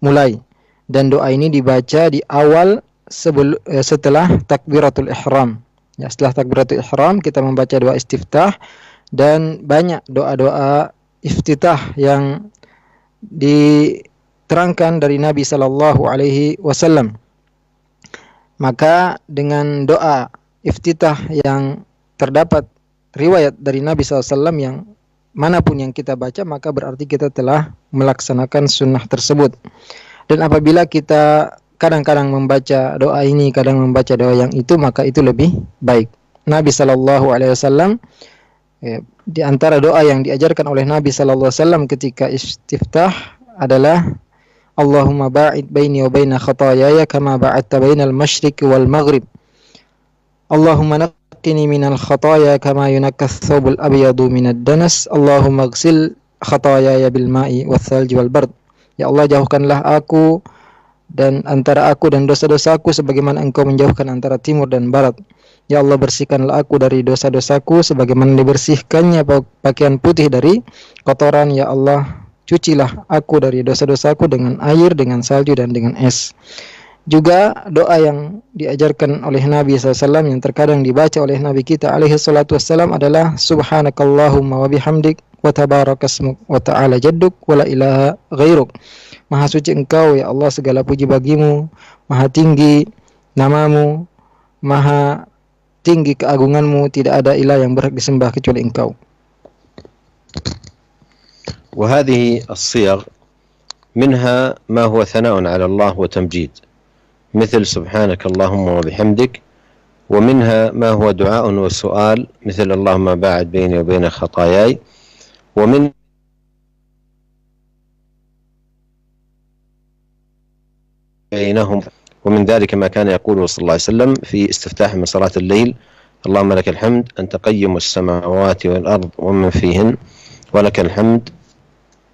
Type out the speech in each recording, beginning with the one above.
mulai. Dan doa ini dibaca di awal setelah takbiratul ihram. Ya, setelah takbiratul ihram kita membaca doa istiftah, dan banyak doa-doa iftitah yang diterangkan dari Nabi sallallahu alaihi wasallam. Maka dengan doa iftitah yang terdapat riwayat dari Nabi SAW yang manapun yang kita baca, maka berarti kita telah melaksanakan sunnah tersebut. Dan apabila kita kadang-kadang membaca doa ini, kadang membaca doa yang itu, maka itu lebih baik. Nabi SAW, di antara doa yang diajarkan oleh Nabi SAW ketika istiftah adalah Allahumma ba'id baini wa baina khataayaya kama ba'adta bainal masyriqi wal maghrib. Allahumma naqqini minal khataaya kama yunakkas thawbul abyadu minad danas. Allahumma ighsil khataayaya bil ma'i wath thalji wal bard. Ya Allah, jauhkanlah aku dan antara aku dan dosa-dosaku sebagaimana Engkau menjauhkan antara timur dan barat. Ya Allah, bersihkanlah aku dari dosa-dosaku sebagaimana dibersihkannya pakaian putih dari kotoran. Ya Allah, cucilah aku dari dosa-dosaku dengan air, dengan salju, dan dengan es. Juga doa yang diajarkan oleh Nabi SAW yang terkadang dibaca oleh Nabi kita alaihi salatu wassalam adalah Subhanakallahumma wa bihamdik wa tabarakasmuk wa ta'ala jadduk wa la ilaha ghairuk. Maha suci Engkau ya Allah, segala puji bagimu, maha tinggi namamu, maha tinggi keagunganmu, tidak ada ilah yang berhak disembah kecuali Engkau. وهذه الصيغ منها ما هو ثناء على الله وتمجيد مثل سبحانك اللهم وبحمدك، ومنها ما هو دعاء وسؤال مثل اللهم باعد بيني وبين خطاياي، ومن بينهم ومن ذلك ما كان يقوله صلى الله عليه وسلم في استفتاح من صلاة الليل اللهم لك الحمد أنت قيم السماوات والأرض ومن فيهن ولك الحمد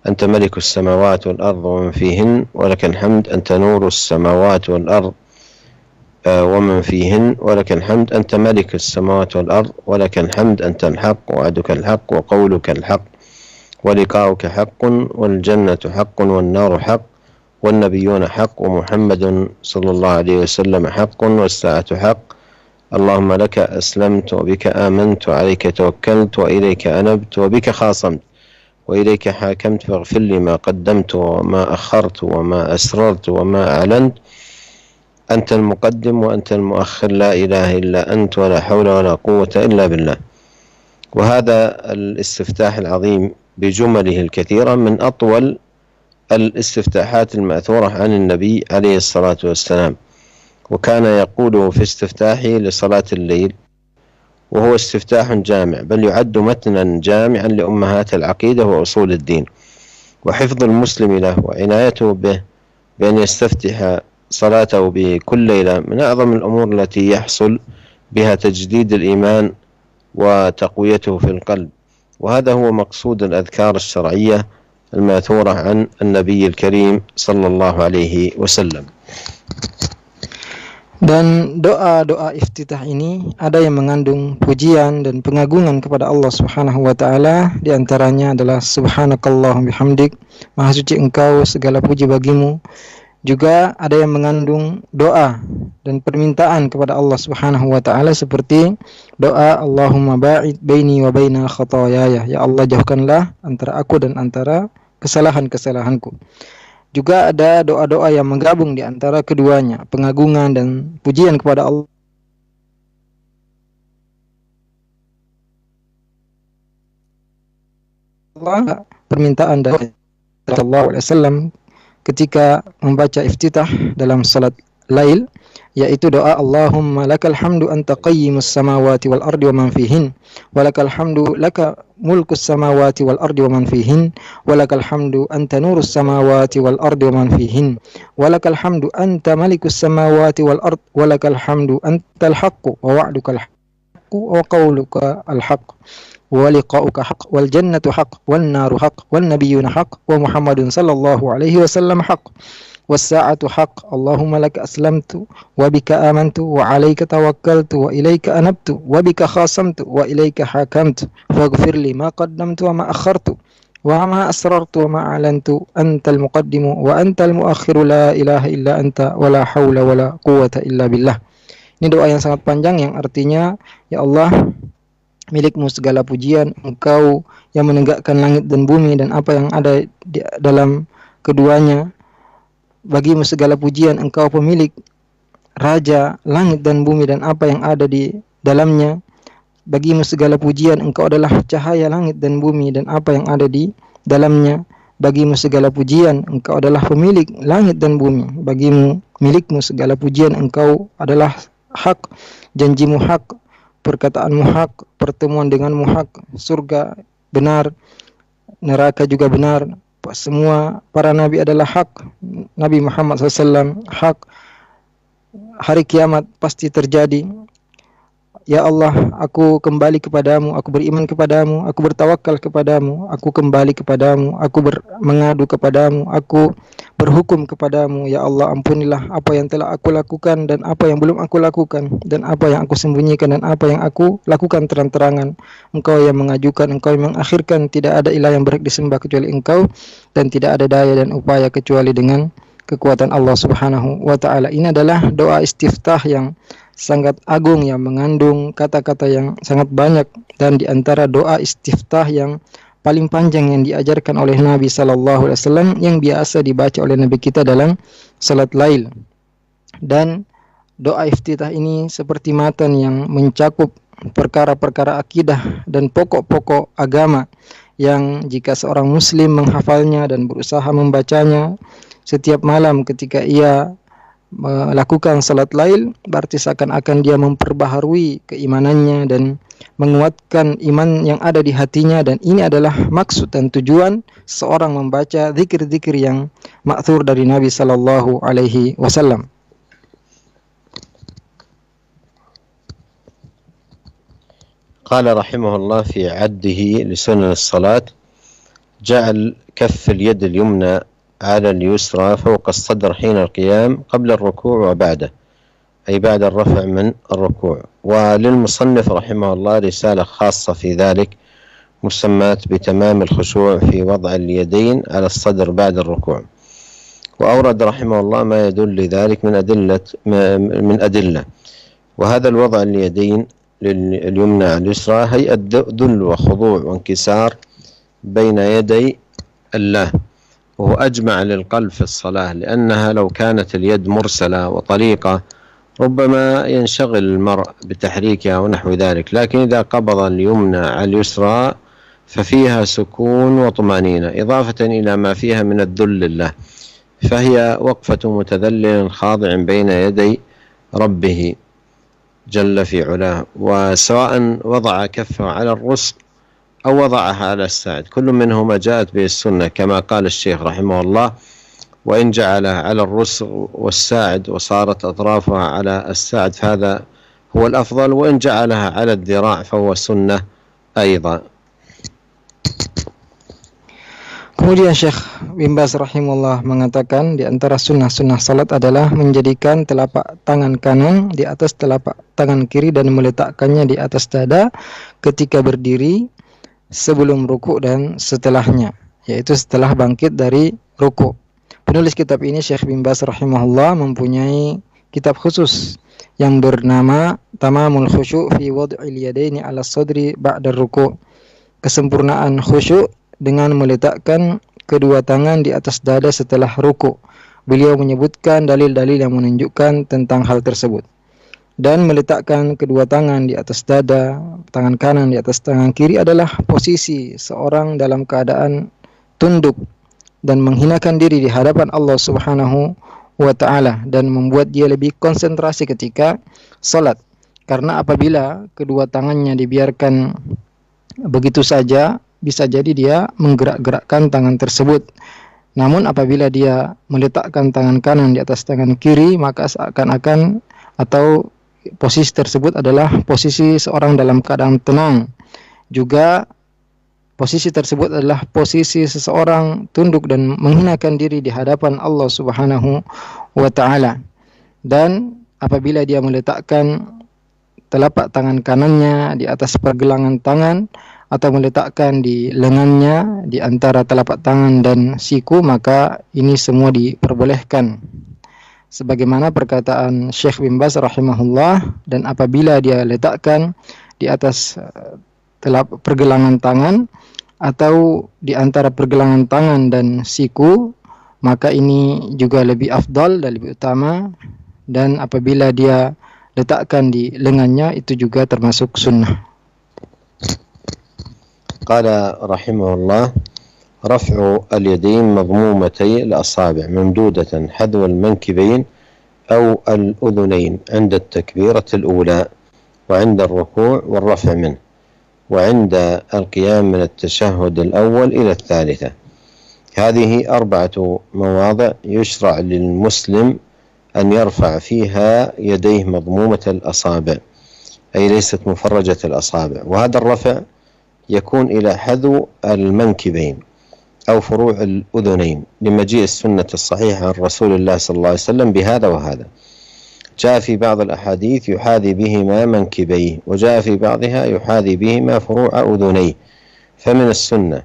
أنت ملك السماوات والأرض ومن فيهن ولك الحمد أنت نور السماوات والأرض ومن فيهن ولك الحمد أنت ملك السماوات والأرض ولك الحمد أنت الحق وعدك الحق وقولك الحق ولقاؤك حق والجنة حق والنار حق والنبيون حق ومحمد صلى الله عليه وسلم حق والساعة حق اللهم لك أسلمت وبك آمنت وعليك توكلت وإليك أنبت وبك خاصمت وإليك حاكمت فاغفر لي ما قدمت وما أخرت وما أسررت وما أعلنت أنت المقدم وأنت المؤخر لا إله إلا أنت ولا حول ولا قوة إلا بالله. وهذا الاستفتاح العظيم بجمله الكثيرة من أطول الاستفتاحات المأثورة عن النبي عليه الصلاة والسلام، وكان يقوله في استفتاحه لصلاة الليل، وهو استفتاح جامع بل يعد متنا جامعا لأمهات العقيدة وأصول الدين. وحفظ المسلم له وعنايته به بأن يستفتح صلاته بكل ليلة من أعظم الأمور التي يحصل بها تجديد الإيمان وتقويته في القلب، وهذا هو مقصود الأذكار الشرعية الماثورة عن النبي الكريم صلى الله عليه وسلم. Dan doa-doa iftitah ini ada yang mengandung pujian dan pengagungan kepada Allah Subhanahu wa taala. Di antaranya adalah subhanakallahumma bihamdik, maha suci Engkau, segala puji bagimu. Juga ada yang mengandung doa dan permintaan kepada Allah Subhanahu wa taala seperti doa Allahumma ba'id baini wa baina khataayaya, ya Allah jauhkanlah antara aku dan antara kesalahan-kesalahanku. Juga ada doa-doa yang menggabung di antara keduanya, pengagungan dan pujian kepada Allah. Permintaan dari Rasulullah SAW ketika membaca iftitah dalam salat lail, yaitu doa Allahumma lakal hamdu anta qayyimus samawati wal ardi wa man fihin wa lakal hamdu laka mulkus samawati wal ardi wa man fihin wa lakal hamdu anta nurus samawati wal ardi wa man fihin wa lakal hamdu anta malikus samawati wal ardi wa lakal hamdu antal haqqu wa wa'duka al haqqu wa qawluka al haqq wa liqa'uka haqq wal jannatu haqq wan naru haqq wan nabiyyuna haqq wa Muhammadun sallallahu alaihi wasallam haqq والساعة حق اللهم لك أسلمت وبك آمنت وعليك توكلت وإليك أنبت وبك خاصمت وإليك حاكمت فاغفر لي ما قدمت وما أخرت wa ma asrartu wa ma a'lantu antal muqaddimu wa antal muakhiru la ilaha illa anta wa la haula wa la quwwata illa billah. Ini doa yang sangat panjang yang artinya, ya Allah, milikmu segala pujian, engkau yang menegakkan langit dan bumi dan apa yang ada di dalam keduanya. Bagimu segala pujian, engkau pemilik raja langit dan bumi dan apa yang ada di dalamnya. Bagimu segala pujian, engkau adalah cahaya langit dan bumi dan apa yang ada di dalamnya. Bagimu segala pujian, engkau adalah pemilik langit dan bumi. Bagimu, milikmu segala pujian, engkau adalah hak, janjimu hak, perkataanmu hak, pertemuan denganmu hak, surga benar, neraka juga benar, semua para nabi adalah hak, Nabi Muhammad SAW hak, hari kiamat pasti terjadi. Ya Allah, aku kembali kepadamu, aku beriman kepadamu, aku bertawakal kepadamu, aku kembali kepadamu, aku mengadu kepadamu, aku berhukum kepadamu. Ya Allah, ampunilah apa yang telah aku lakukan dan apa yang belum aku lakukan, dan apa yang aku sembunyikan dan apa yang aku lakukan terang-terangan. Engkau yang mengajukan, engkau yang mengakhirkan, tidak ada ilah yang berhak disembah kecuali engkau, dan tidak ada daya dan upaya kecuali dengan kekuatan Allah Subhanahu wa ta'ala. Ini adalah doa istiftah yang sangat agung, yang mengandung kata-kata yang sangat banyak, dan di antara doa istiftah yang paling panjang yang diajarkan oleh Nabi sallallahu alaihi wasallam yang biasa dibaca oleh Nabi kita dalam salat lail. Dan doa iftitah ini seperti matan yang mencakup perkara-perkara akidah dan pokok-pokok agama yang jika seorang muslim menghafalnya dan berusaha membacanya setiap malam ketika ia melakukan salat lail, berarti seakan-akan dia memperbaharui keimanannya dan menguatkan iman yang ada di hatinya. Dan ini adalah maksud dan tujuan seorang membaca zikir-zikir yang ma'thur dari Nabi sallallahu alaihi wasallam. قال رحمه الله في عده لسنن الصلاة: جعل كف اليد اليمنى على اليسرى فوق الصدر حين القيام قبل الركوع وبعده، أي بعد الرفع من الركوع. وللمصنف رحمه الله رسالة خاصة في ذلك مسمات بتمام الخشوع في وضع اليدين على الصدر بعد الركوع. وأورد رحمه الله ما يدل لذلك من أدلة. وهذا الوضع اليدين اليمنى على اليسرى هيئة ذل وخضوع وانكسار بين يدي الله، وهو أجمع للقلب في الصلاة، لأنها لو كانت اليد مرسلة وطليقة ربما ينشغل المرء بتحريكها ونحو ذلك، لكن إذا قبض اليمنى على اليسرى ففيها سكون وطمأنينة إضافة إلى ما فيها من الذل لله، فهي وقفة متذلل خاضع بين يدي ربه جل في علاه. وسواء وضع كفه على الرسغ أو وضعها على الساعد، كل منهما جاءت به السنة كما قال الشيخ رحمه الله: وإن جعلها على الرسغ والساعد وصارت أطرافها على الساعد فهذا هو الأفضل، وإن جعلها على الذراع فهو سنة أيضا. Kemudian Syekh bin Baz rahimahullah mengatakan di antara sunnah-sunnah salat adalah menjadikan telapak tangan kanan di atas telapak tangan kiri dan meletakkannya di atas dada ketika berdiri sebelum ruku' dan setelahnya, yaitu setelah bangkit dari ruku'. Penulis kitab ini Syekh bin Baz rahimahullah mempunyai kitab khusus yang bernama Tamamul Khusyu' fi Wad'il Yadaini 'ala Sadri ba'da ruku', kesempurnaan khusyuk dengan meletakkan kedua tangan di atas dada setelah ruku'. Beliau menyebutkan dalil-dalil yang menunjukkan tentang hal tersebut. Dan meletakkan kedua tangan di atas dada, tangan kanan di atas tangan kiri adalah posisi seorang dalam keadaan tunduk dan menghinakan diri di hadapan Allah Subhanahu wa ta'ala, dan membuat dia lebih konsentrasi ketika salat. Karena apabila kedua tangannya dibiarkan begitu saja, bisa jadi dia menggerak-gerakkan tangan tersebut. Namun apabila dia meletakkan tangan kanan di atas tangan kiri, maka seakan-akan atau posisi tersebut adalah posisi seorang dalam keadaan tenang. Juga posisi tersebut adalah posisi seseorang tunduk dan menghinakan diri di hadapan Allah Subhanahu wa ta'ala. Dan apabila dia meletakkan telapak tangan kanannya di atas pergelangan tangan atau meletakkan di lengannya di antara telapak tangan dan siku, maka ini semua diperbolehkan. Sebagaimana perkataan Syekh bin Baz rahimahullah, dan apabila dia letakkan di atas pergelangan tangan atau di antara pergelangan tangan dan siku, maka ini juga lebih afdal dan lebih utama. Dan apabila dia letakkan di lengannya, itu juga termasuk sunnah. Qala rahimahullah, raf'u al-yadayn madmumatay al-asabi' mamdudatan hadwa al-mankibayn aw al-udhunayn 'inda at-takbirah al-ula wa 'inda ar-ruku' wal-raf' minhu وعند القيام من التشهد الأول إلى الثالثة. هذه 4 مواضع يشرع للمسلم أن يرفع فيها يديه مضمومة الأصابع، أي ليست مفرجة الأصابع، وهذا الرفع يكون إلى حذو المنكبين أو فروع الأذنين لمجيء السنة الصحيحة عن رسول الله صلى الله عليه وسلم بهذا وهذا. جاء في بعض الأحاديث يحاذي بهما منكبيه، وجاء في بعضها يحاذي بهما فروع أذنيه، فمن السنة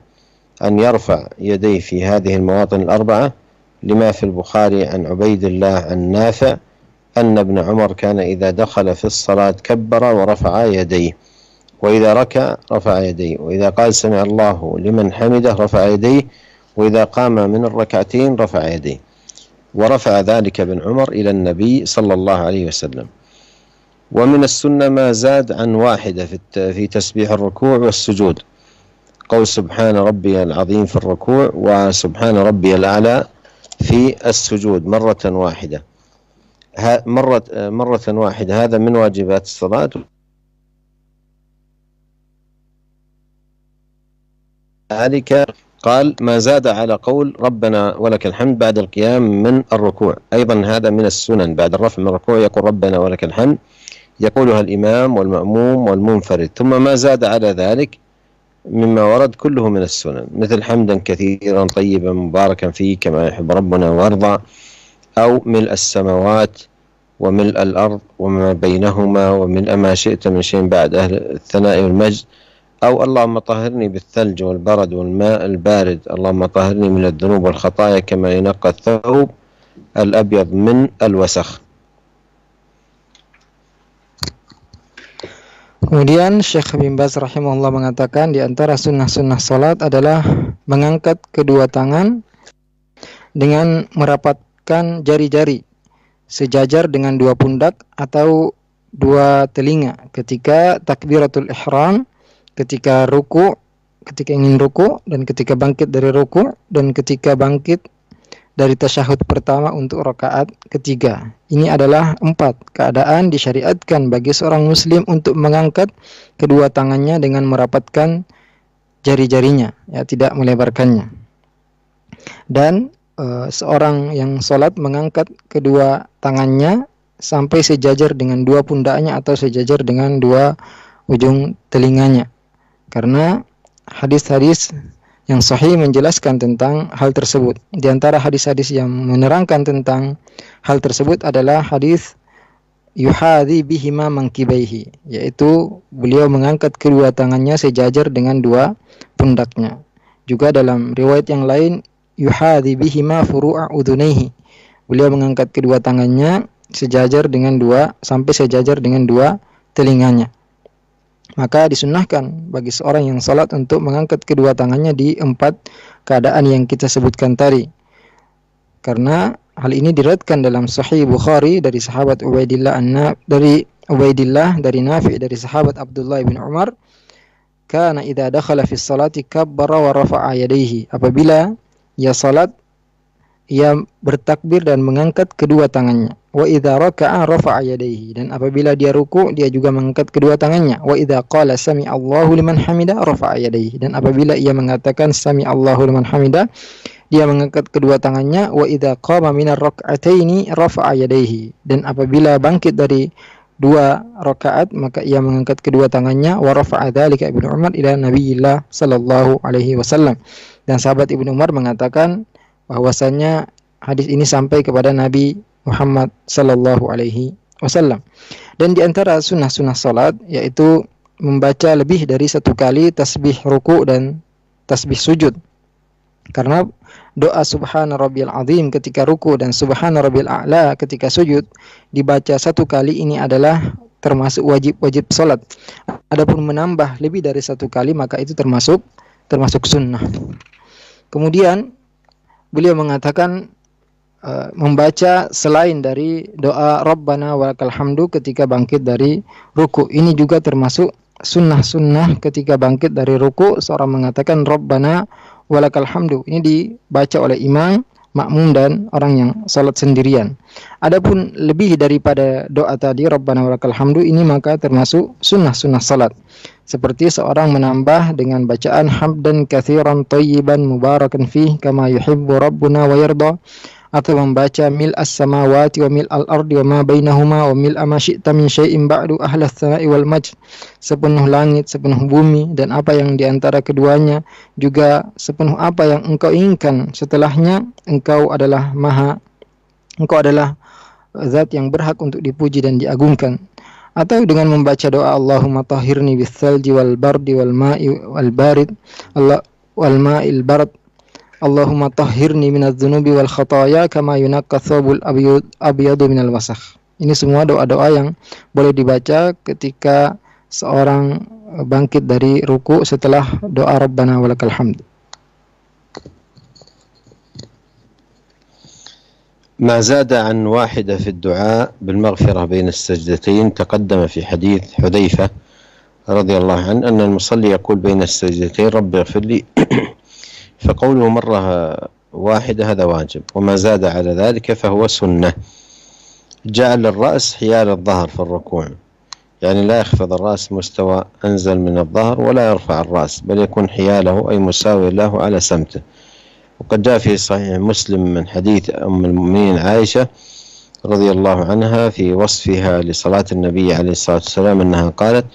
أن يرفع يديه في هذه المواطن ال4 لما في البخاري عن عبيد الله عن نافع أن ابن عمر كان إذا دخل في الصلاة كبر ورفع يديه، وإذا ركع رفع يديه، وإذا قال سمع الله لمن حمده رفع يديه، وإذا قام من الركعتين رفع يديه. ورفع ذلك ابن عمر إلى النبي صلى الله عليه وسلم. ومن السنة ما زاد عن 1 في تسبيح الركوع والسجود، قول سبحان ربي العظيم في الركوع وسبحان ربي الأعلى في السجود مرة واحدة. مرة واحدة، هذا من واجبات الصلاة. ذلك قال ما زاد على قول ربنا ولك الحمد بعد القيام من الركوع، أيضا هذا من السنن، بعد الرفع من الركوع يقول ربنا ولك الحمد، يقولها الإمام والمأموم والمنفرد. ثم ما زاد على ذلك مما ورد كله من السنن، مثل حمدا كثيرا طيبا مباركا فيه كما يحب ربنا ويرضى، أو ملء السماوات وملء الأرض وما بينهما وملء ما شئت من شيء بعد أهل الثناء والمجد، أو اللهم طهرني بالثلج والبرد والماء البارد، اللهم طهرني من الذنوب والخطايا كما ينقى الثوب الأبيض من الوسخ. Kemudian Syekh bin Baz rahimahullah mengatakan di antara sunnah-sunnah salat adalah mengangkat kedua tangan dengan merapatkan jari-jari sejajar dengan 2 pundak atau 2 telinga ketika takbiratul ihram, ketika ruku, ketika ingin ruku, dan ketika bangkit dari ruku, dan ketika bangkit dari tasyahud pertama untuk rakaat ketiga. Ini adalah 4 keadaan disyariatkan bagi seorang muslim untuk mengangkat kedua tangannya dengan merapatkan jari-jarinya, ya, tidak melebarkannya. Dan seorang yang sholat mengangkat kedua tangannya sampai sejajar dengan 2 pundaknya atau sejajar dengan 2 ujung telinganya. Karena hadis-hadis yang sahih menjelaskan tentang hal tersebut. Di antara hadis-hadis yang menerangkan tentang hal tersebut adalah hadis yuhadhi bihima mankibaihi, yaitu beliau mengangkat kedua tangannya sejajar dengan 2 pundaknya. Juga dalam riwayat yang lain yuhadhi bihima furu'a udhunaihi, beliau mengangkat kedua tangannya sejajar dengan 2 sampai sejajar dengan 2 telinganya. Maka disunnahkan bagi seorang yang salat untuk mengangkat kedua tangannya di 4 keadaan yang kita sebutkan tadi. Karena hal ini diriwayatkan dalam Sahih Bukhari dari sahabat Ubaidillah dari Nafi' dari sahabat Abdullah bin Umar, kana idza dakhala fi sholati kabbara wa rafa'a yadayhi. Apabila ia salat, ia bertakbir dan mengangkat kedua tangannya. Wa idza raka'a rafa'a yadayhi, dan apabila dia ruku dia juga mengangkat kedua tangannya. Wa idza qala sami Allahu liman hamida rafa'a yadayhi, dan apabila ia mengatakan sami Allahu liman hamida dia mengangkat kedua tangannya. Wa idza qama minar rak'ataini rafa'a yadayhi, dan apabila bangkit dari 2 rakaat maka ia mengangkat kedua tangannya. Wa rafa'a dzalika Ibnu Umar ila Nabiyillah sallallahu alaihi wasallam, dan sahabat Ibnu Umar mengatakan bahwasanya hadis ini sampai kepada Nabi Muhammad sallallahu alaihi wasallam. Dan di antara sunnah-sunnah salat yaitu membaca lebih dari satu kali tasbih ruku dan tasbih sujud. Karena doa subhana rabbiyal azim ketika ruku dan subhana rabbiyal a'la ketika sujud dibaca satu kali, ini adalah termasuk wajib-wajib salat. Adapun menambah lebih dari satu kali maka itu termasuk sunnah. Kemudian beliau mengatakan membaca selain dari doa Rabbana walakal hamdu ketika bangkit dari ruku, ini juga termasuk sunnah ketika bangkit dari ruku. Seorang mengatakan Rabbana walakal hamdu, ini dibaca oleh imam, makmum dan orang yang salat sendirian. Adapun lebih daripada doa tadi Rabbana walakal hamdu, ini maka termasuk sunnah salat, seperti seorang menambah dengan bacaan hamdan katsiran thayyiban mubarakan fih kama yuhibbu rabbuna wa yarda, atau membaca mil as-samawati wa mil al-ardi wa ma bainahuma wa mil ma syi'ta min syai'in ba'du ahlas sama'i wal majd, sepenuh langit, sepenuh bumi dan apa yang di antara keduanya, juga sepenuh apa yang engkau inginkan setelahnya. Engkau adalah zat yang berhak untuk dipuji dan diagungkan. Atau dengan membaca doa Allahumma tahhirni bis-salji wal bardi wal ma'i wal barid wal ma'il barad, Allahumma tahhirni minadz-dzunubi wal khataaya kama yunaqqa thawbul abyadu minal wasakh. Ini semua doa-doa yang boleh dibaca ketika seorang bangkit dari ruku setelah doa Rabbana walakal hamd. ما زاد عن واحدة في الدعاء بالمغفرة بين السجدتين تقدم في حديث حذيفة رضي الله عنه أن المصلي يقول بين السجدتين رب اغفر لي فقوله مرة واحدة هذا واجب، وما زاد على ذلك فهو سنة. جعل الرأس حيال الظهر في الركوع، يعني لا يخفض الرأس مستوى أنزل من الظهر ولا يرفع الرأس، بل يكون حياله أي مساوي له على سمته. وقد جاء في صحيح مسلم من حديث أم المؤمنين عائشة رضي الله عنها في وصفها لصلاة النبي عليه الصلاة والسلام أنها قالت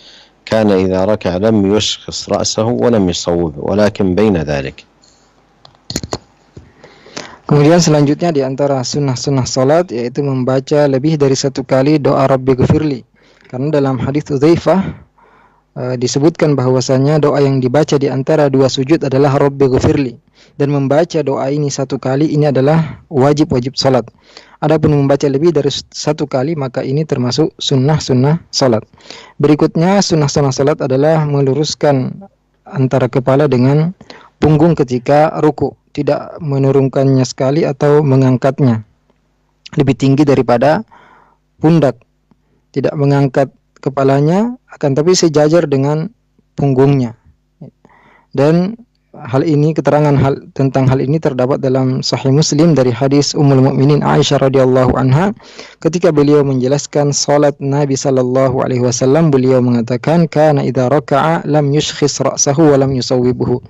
كان إذا ركع لم يشخص رأسه ولم يصوبه ولكن بين ذلك. Kemudian selanjutnya di antara sunnah salat yaitu membaca lebih dari satu kali doa Rabbi Ghfirli. Karena dalam hadis Udzaifah disebutkan bahwasanya doa yang dibaca di antara dua sujud adalah Rabbi Ghfirli, dan membaca doa ini satu kali ini adalah wajib salat. Adapun membaca lebih dari satu kali maka ini termasuk sunnah salat. Berikutnya sunnah salat adalah meluruskan antara kepala dengan punggung ketika ruku, tidak menurunkannya sekali atau mengangkatnya lebih tinggi daripada pundak, tidak mengangkat kepalanya akan tapi sejajar dengan punggungnya. Dan keterangan tentang hal ini terdapat dalam Sahih Muslim dari hadis Ummul Mukminin Aisyah radhiyallahu anha. Ketika beliau menjelaskan salat Nabi sallallahu alaihi wasallam, beliau mengatakan kana idza raka'a lam yushkhis ra'sahu wa lam yusawwibuhu.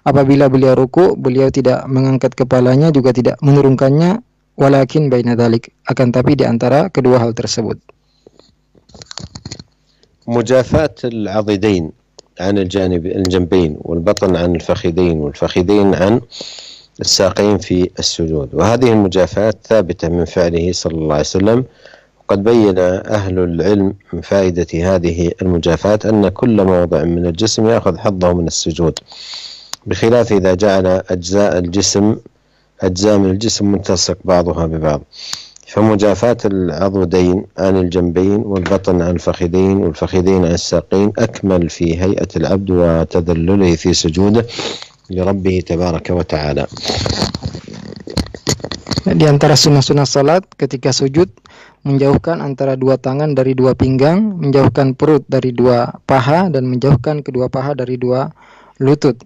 Apabila beliau ruku, beliau tidak mengangkat kepalanya juga tidak menurunkannya, walakin baina dzalik, akan tapi di antara kedua hal tersebut. مجافاة العضدين عن الجنبين والبطن عن الفخذين والفخذين عن الساقين في السجود، وهذه المجافاة ثابتة من فعله صلى الله عليه وسلم. وقد بين أهل العلم من فائدة هذه المجافاة أن كل موضع من الجسم يأخذ حظه من السجود، بخلاف إذا جعل أجزاء من الجسم ملتصق بعضها ببعض. فمجافاة العضدين عن الجنبين والبطن عن الفخذين والفخذين عن الساقين أكمل في هيئة العبد وتذلله في سجوده لربه تبارك وتعالى. Di antara sunnah salat ketika sujud, menjauhkan antara dua tangan dari dua pinggang, menjauhkan perut dari dua paha, dan menjauhkan kedua paha dari dua lutut.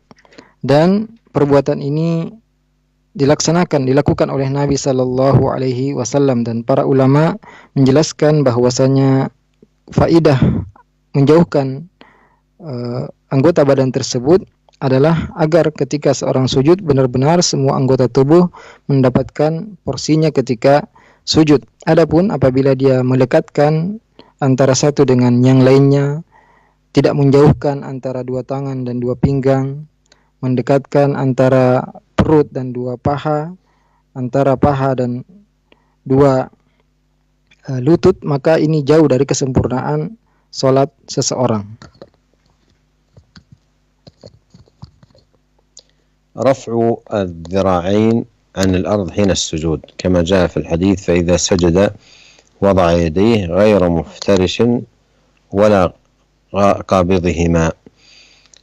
Dan perbuatan ini dilakukan oleh Nabi sallallahu alaihi wasallam, dan para ulama menjelaskan bahwasanya faidah menjauhkan anggota badan tersebut adalah agar ketika seorang sujud benar-benar semua anggota tubuh mendapatkan porsinya ketika sujud. Adapun apabila dia melekatkan antara satu dengan yang lainnya, tidak menjauhkan antara dua tangan dan dua pinggang, mendekatkan antara perut dan dua paha, antara paha dan dua lutut, maka ini jauh dari kesempurnaan salat seseorang. رفع الذراعين عن الأرض حين السجود كما جاء في الحديث فإذا سجد وضع يديه غير مفترش ولا قابضهما.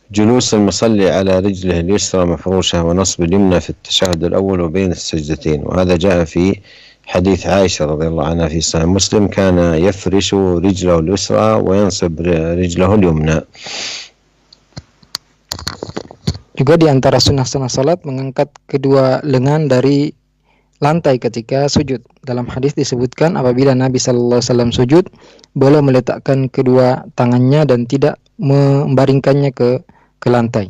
جلوس المصلي على رجله اليسرى مفروشة ونصب اليمنى في التشهد الأول وبين السجدتين، وهذا جاء في حديث عائشة رضي الله عنها في صحيح مسلم كان يفرش رجله اليسرى وينصب رجله اليمنى. Juga di antara sunnah-sunnah salat mengangkat kedua lengan dari lantai ketika sujud. Dalam hadis disebutkan apabila Nabi sallallahu alaihi wasallam sujud, beliau meletakkan kedua tangannya dan tidak membaringkannya ke lantai.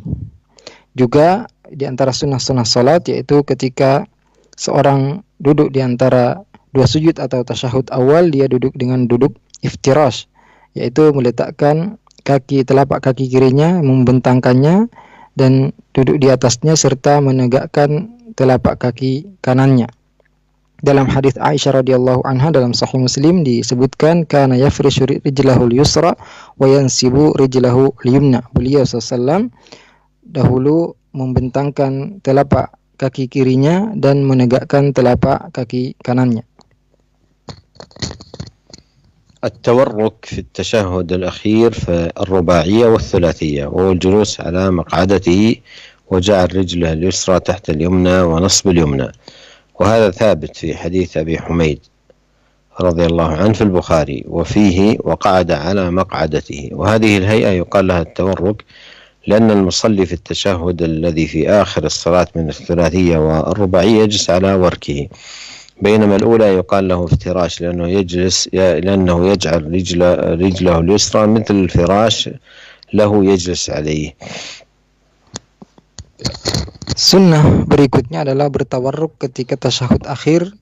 Juga di antara sunnah-sunnah salat yaitu ketika seorang duduk di antara dua sujud atau tasyahud awal, dia duduk dengan duduk iftirash, yaitu meletakkan telapak kaki kirinya, membentangkannya dan duduk di atasnya serta menegakkan telapak kaki kanannya. Dalam hadis Aisyah radhiyallahu anha dalam Sahih Muslim disebutkan kana yafrishu rijlahu al-yusra wa yansibu rijlahu al-yumna. Beliau sallallahu dahulu membentangkan telapak kaki kirinya dan menegakkan telapak kaki kanannya. التورك في التشهد الأخير في الرباعية والثلاثية، وهو الجلوس على مقعدته وجعل رجله اليسرى تحت اليمنى ونصب اليمنى، وهذا ثابت في حديث أبي حميد رضي الله عنه في البخاري وفيه وقعد على مقعدته، وهذه الهيئة يقال لها التورك لأن المصلي في التشهد الذي في آخر الصلاة من الثلاثية والرباعية يجلس على وركه، بينما الأولى يقال له افتراش لأنه يجعل رجله اليسرى مثل الفراش له يجلس عليه. Sunnah berikutnya adalah bertawarruk ketika tasyahud akhir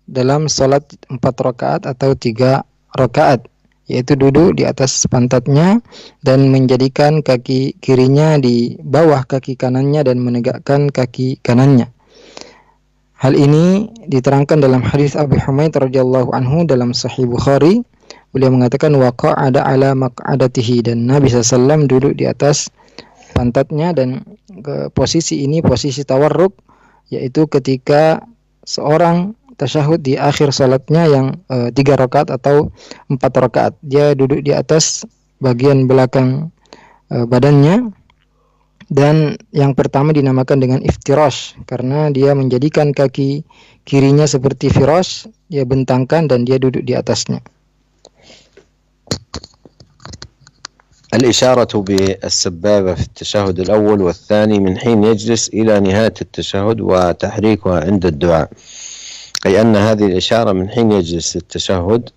dalam salat 4 rakaat atau 3 rakaat, yaitu duduk di atas pantatnya dan menjadikan kaki kirinya di bawah kaki kanannya dan menegakkan kaki kanannya. Hal ini diterangkan dalam hadis Abu Humaid radhiyallahu anhu dalam Sahih Bukhari. Beliau mengatakan waqa'ada ala maq'adatihi, dan Nabi SAW duduk di atas pantatnya, dan posisi ini posisi tawarruk, yaitu ketika seorang tasyahud di akhir salatnya yang 3 rakaat atau 4 rakaat, dia duduk di atas bagian belakang badannya. Dan yang pertama dinamakan dengan iftirash karena dia menjadikan kaki kirinya seperti firash, dia bentangkan dan dia duduk di atasnya. الإشارة بالسبابة في التشهد الأول والثاني من حين يجلس إلى نهاية التشهد وتحريكها عند الدعاء، أي أن هذه الإشارة من حين يجلس التشهد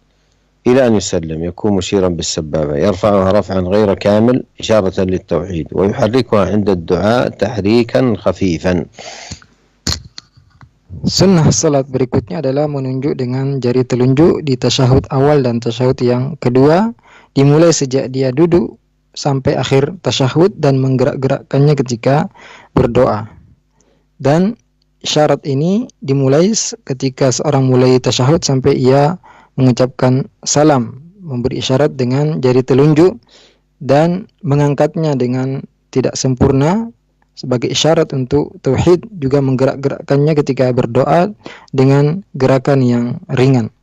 إلى أن يسلم يكون مشيرا بالسبابة، يرفعها رفعا غير كامل إشارة للتوحيد، ويحركها عند الدعاء تحريكا خفيفا. Sunnah salat berikutnya adalah menunjuk dengan jari telunjuk di tasyahud awal dan tasyahud yang kedua, dimulai sejak dia duduk sampai akhir tasyahud dan menggerak-gerakkannya ketika berdoa. Dan isyarat ini dimulai ketika seorang mulai tasyahud sampai ia mengucapkan salam, memberi isyarat dengan jari telunjuk dan mengangkatnya dengan tidak sempurna sebagai isyarat untuk tauhid, juga menggerak-gerakkannya ketika berdoa dengan gerakan yang ringan.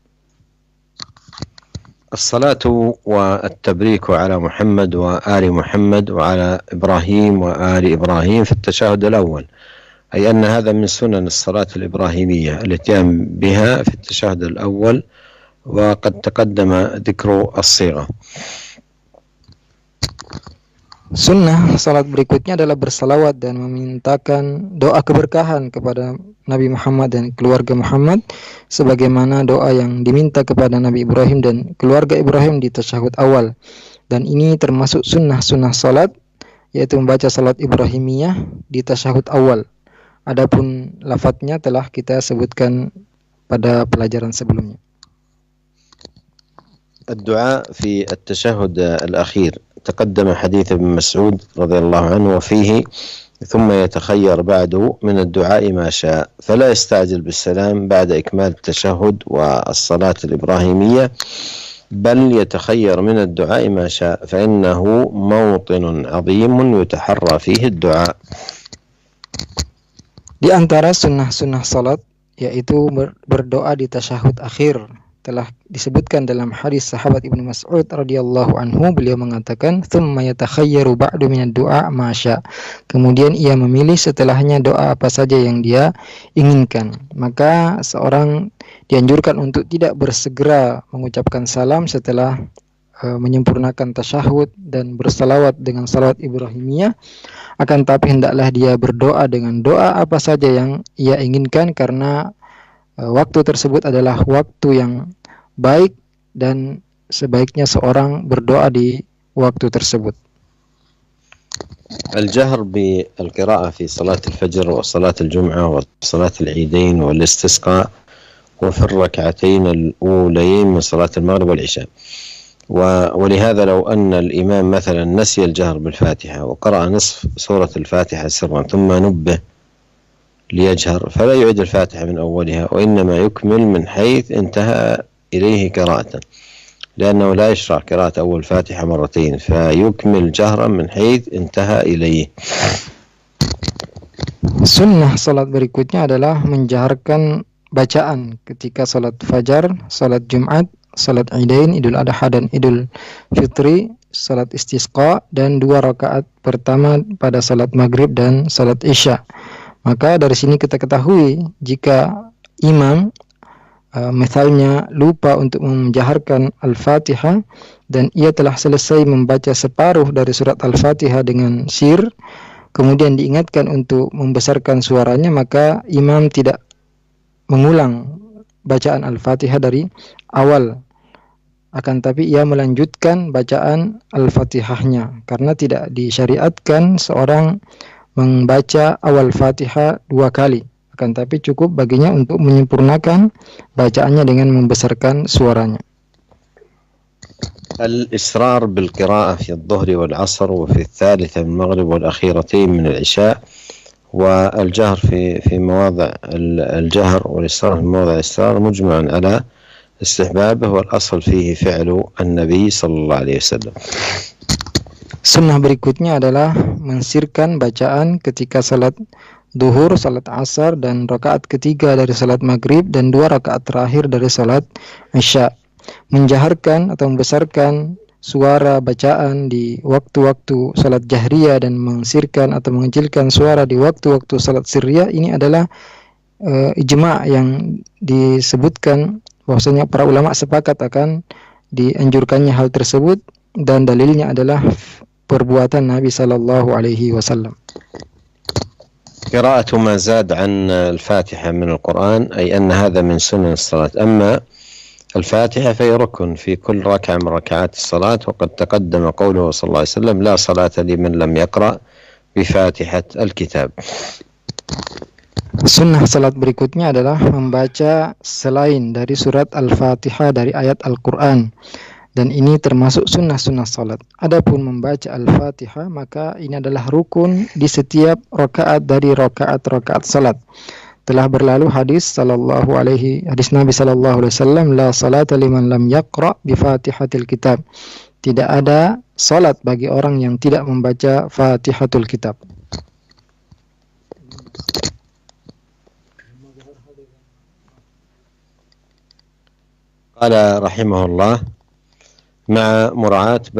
الصلاة والتبريك على محمد وآل محمد وعلى إبراهيم وآل إبراهيم في التشهد الأول، أي أن هذا من سنن الصلاة الإبراهيمية الاتيان بها في التشهد الأول، وقد تقدم ذكر الصيغة. Sunnah salat berikutnya adalah bersalawat dan memintakan doa keberkahan kepada Nabi Muhammad dan keluarga Muhammad, sebagaimana doa yang diminta kepada Nabi Ibrahim dan keluarga Ibrahim di tasyahud awal. Dan ini termasuk sunnah-sunnah salat, yaitu membaca salat Ibrahimiyah di tasyahud awal. Adapun lafadznya telah kita sebutkan pada pelajaran sebelumnya. الدعاء في التشهد الأخير تقدم حديث ابن مسعود رضي الله عنه وفيه ثم يتخير بعده من الدعاء ما شاء، فلا يستعجل بالسلام بعد إكمال التشهد والصلاة الإبراهيمية، بل يتخير من الدعاء ما شاء، فإنه موطن عظيم يتحرى فيه الدعاء. Di antara sunnah-sunnah salat yaitu berdoa di tasyahud akhir. Telah disebutkan dalam hadis sahabat Ibnu Mas'ud radhiyallahu anhu, beliau mengatakan, "Tsumma yatakhayyaru ba'du minad du'a ma syaa." Kemudian ia memilih setelahnya doa apa saja yang dia inginkan. Maka seorang dianjurkan untuk tidak bersegera mengucapkan salam setelah menyempurnakan tasyahud dan bersalawat dengan salawat Ibrahimiyah, akan tapi hendaklah dia berdoa dengan doa apa saja yang ia inginkan, karena waktu tersebut adalah waktu yang baik dan sebaiknya seorang berdoa di waktu tersebut. الجهر بالقراءة في صلاة الفجر وصلاة الجمعة وصلاة العيدين والاستسقاء وفي الركعتين الأولين من صلاة المغرب والعشاء. ولهذا لو أن الإمام مثلا نسي الجهر بالفاتحة وقرأ نصف سورة الفاتحة سرا ثم نبه ليجهر فلا يعيد الفاتحة من أولها، وإنما يكمل من حيث انتهى إليه قراءة، لأنه لا يشرع قراءة أول الفاتحة مرتين، فيكمل جهرا من حيث انتهى إليه. Sunnah salat berikutnya adalah menjaharkan bacaan ketika salat fajar, salat Jumat, salat Idain, Idul Adha dan Idul Fitri, salat istisqa, dan 2 rakaat pertama pada salat maghrib dan salat isya. Maka dari sini kita ketahui jika imam misalnya lupa untuk menjaharkan Al-Fatihah dan ia telah selesai membaca separuh dari surat Al-Fatihah dengan sir, kemudian diingatkan untuk membesarkan suaranya, maka imam tidak mengulang bacaan Al-Fatihah dari awal, akan tapi ia melanjutkan bacaan Al-Fatihahnya, karena tidak disyariatkan seorang membaca awal Fatihah 2 kali, akan tapi cukup baginya untuk menyempurnakan bacaannya dengan membesarkan suaranya. الإسرار بالقراءة في الظهر والعصر وفي الثالثة من المغرب والأخيرتين من العشاء، والجهر في مواضع الجهر والإسرار في مواضع الإسرار مجمع على استحبابه، والأصل فيه فعل النبي صلى الله عليه وسلم. Sunnah berikutnya adalah mensirkan bacaan ketika salat duhur, salat asar, dan rakaat ketiga dari salat maghrib dan 2 rakaat terakhir dari salat isya. Menjaharkan atau membesarkan suara bacaan di waktu-waktu salat jahriyah dan mensirkan atau mengecilkan suara di waktu-waktu salat sirriyah, ini adalah ijma' yang disebutkan bahwasanya para ulama sepakat akan dianjurkannya hal tersebut, dan dalilnya adalah perbuatan Nabi sallallahu alaihi wasallam. قراءة ما زاد عن الفاتحة من القرآن أي أن هذا من سنن الصلاة. أما الفاتحة فهي ركن في كل ركعة من ركعات الصلاة، وقد تقدم قوله صلى الله عليه وسلم: لا صلاة لمن لم يقرأ بفاتحة الكتاب. Sunnah salat berikutnya adalah membaca selain dari surat Al-Fatihah dari ayat Al-Quran, dan ini termasuk sunnah-sunnah salat. Adapun membaca Al-Fatihah, maka ini adalah rukun di setiap rakaat dari rakaat-rakaat salat. Telah berlalu hadis Nabi sallallahu alaihi wasallam, la salata liman lam yaqra bi Fatihatil Kitab. Tidak ada salat bagi orang yang tidak membaca Fatihatul Kitab. قال رحمه الله: مع مراعاة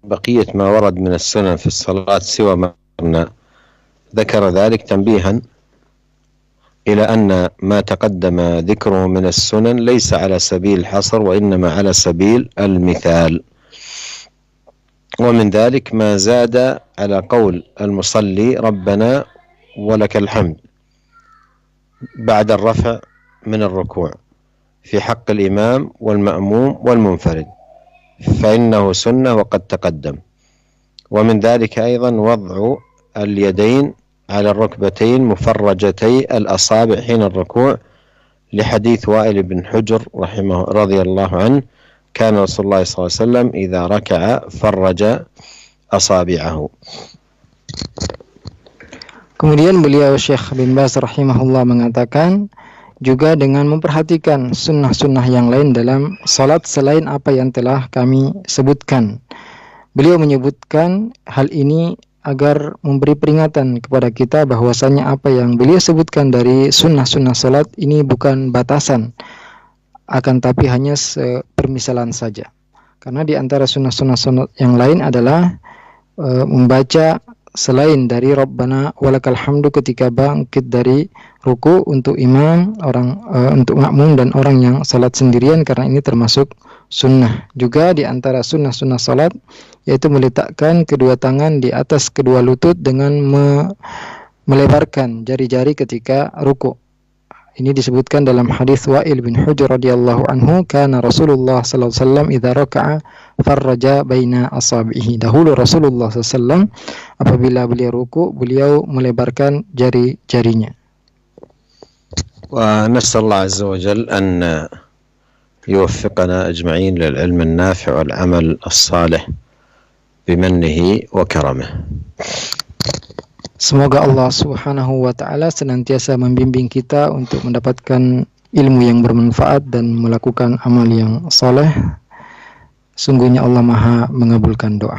بقية ما ورد من السنن في الصلاة سوى ما ذكر ذلك تنبيها إلى أن ما تقدم ذكره من السنن ليس على سبيل الحصر، وإنما على سبيل المثال. ومن ذلك ما زاد على قول المصلي ربنا ولك الحمد بعد الرفع من الركوع في حق الإمام والمأموم والمنفرد، فإنه سنة وقد تقدم. ومن ذلك أيضا وضع اليدين على الركبتين مفرجتي الأصابع حين الركوع، لحديث وائل بن حجر رضي الله عنه: كان رسول الله صلى الله عليه وسلم إذا ركع فرج أصابعه. Kemudian beliau Syekh bin Baz rahimahullah mengatakan, juga dengan memperhatikan sunnah-sunnah yang lain dalam salat selain apa yang telah kami sebutkan. Beliau menyebutkan hal ini agar memberi peringatan kepada kita bahwasanya apa yang beliau sebutkan dari sunnah-sunnah salat ini bukan batasan, akan tapi hanya permisalan saja. Karena di antara sunnah-sunnah salat yang lain adalah membaca selain dari Rabbana walakal hamdu ketika bangkit dari ruku untuk imam, untuk makmum dan orang yang salat sendirian, karena ini termasuk sunnah. Juga di antara sunnah-sunnah salat yaitu meletakkan kedua tangan di atas kedua lutut dengan melebarkan jari-jari ketika ruku. Ini disebutkan dalam hadis Wa'il bin Hujr radhiyallahu anhu, kana Rasulullah sallallahu alaihi wasallam idza raka'a farraja baina asabihi. Dahulu Rasulullah sallallahu alaihi wasallam apabila beliau ruku, beliau melebarkan jari-jarinya. ونسأل الله عز وجل أن يوفقنا أجمعين للعلم النافع والعمل الصالح بمنه وكرمه. Semoga Allah Subhanahu wa taala senantiasa membimbing kita untuk mendapatkan ilmu yang bermanfaat dan melakukan amal yang saleh. Sungguhnya Allah Maha mengabulkan doa.